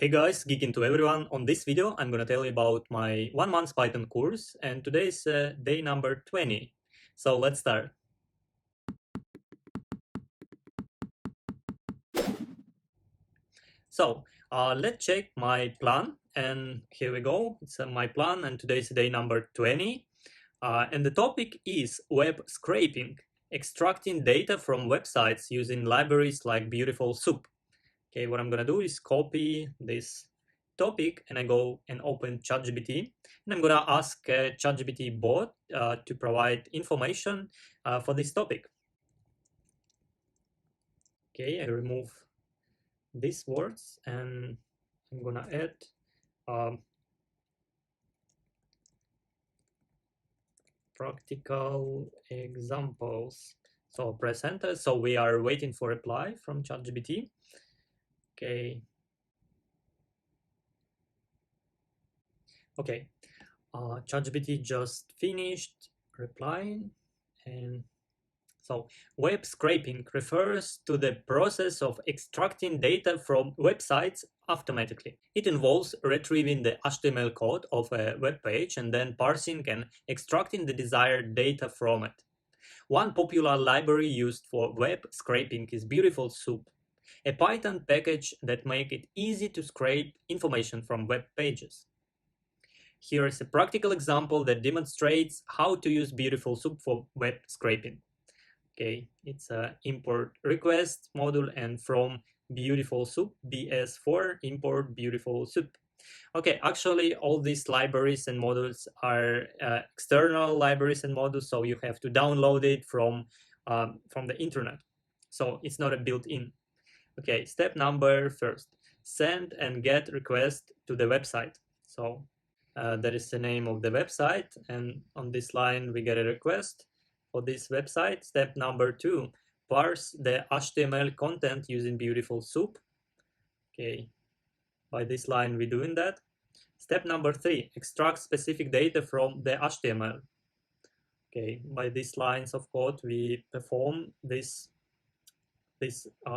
Hey guys, geek into everyone. On this video, I'm gonna tell you about my 1 month Python course, and today is day number 20. So let's start. So let's check my plan, and here we go. It's my plan, and today is day number 20. And the topic is web scraping, extracting data from websites using libraries like Beautiful Soup. Okay, what I'm gonna do is copy this topic and I go and open ChatGPT, and I'm gonna ask ChatGPT bot to provide information for this topic. Okay, I remove these words and I'm gonna add practical examples. So press enter. So we are waiting for reply from ChatGPT. Okay. Okay, ChatGPT just finished replying, and so web scraping refers to the process of extracting data from websites automatically. It involves retrieving the HTML code of a web page and then parsing and extracting the desired data from it. One popular library used for web scraping is Beautiful Soup, a Python package that makes it easy to scrape information from web pages. Here is a practical example that demonstrates how to use Beautiful Soup for web scraping. Okay, it's a import request module, and from Beautiful Soup, BS4, import Beautiful Soup. Okay, actually all these libraries and modules are external libraries and modules, so you have to download it from the internet. So it's not a built-in. Okay, step number first, send and get request to the website. So that is the name of the website, and on this line we get a request for this website. Step number 2, parse the HTML content using Beautiful Soup. Okay, by this line we're doing that. Step number 3, extract specific data from the HTML. Okay, by these lines of code we perform these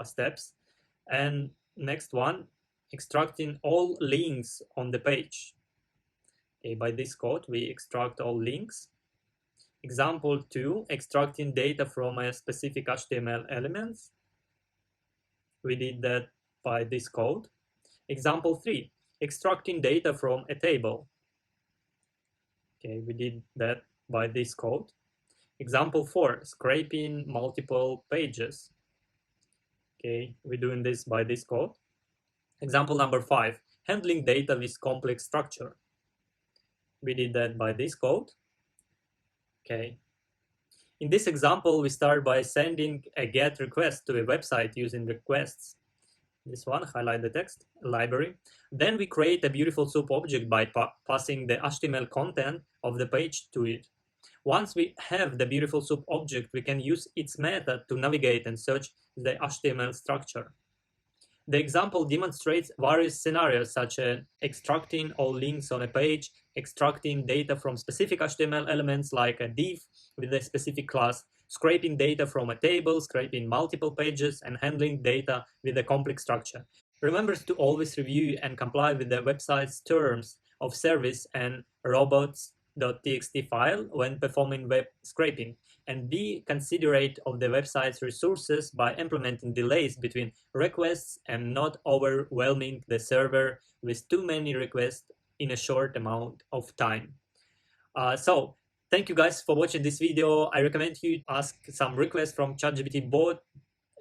steps. And next one, extracting all links on the page. Okay, by this code, we extract all links. Example 2, extracting data from a specific HTML elements. We did that by this code. Example 3, extracting data from a table. Okay, we did that by this code. Example 4, scraping multiple pages. Okay, we're doing this by this code. Example number 5, handling data with complex structure. We did that by this code. Okay. In this example, we start by sending a GET request to a website using requests. This one, highlight the text, library. Then we create a Beautiful Soup object by passing the HTML content of the page to it. Once we have the Beautiful Soup object, we can use its method to navigate and search the HTML structure. The example demonstrates various scenarios such as extracting all links on a page, extracting data from specific HTML elements like a div with a specific class, scraping data from a table, scraping multiple pages, and handling data with a complex structure. Remember to always review and comply with the website's terms of service and robots.txt file when performing web scraping, and be considerate of the website's resources by implementing delays between requests and not overwhelming the server with too many requests in a short amount of time. So thank you guys for watching this video. I recommend you ask some requests from ChatGPT bot,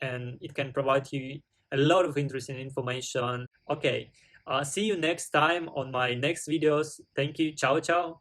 and it can provide you a lot of interesting information. Okay, see you next time on my next videos. Thank you. Ciao, ciao.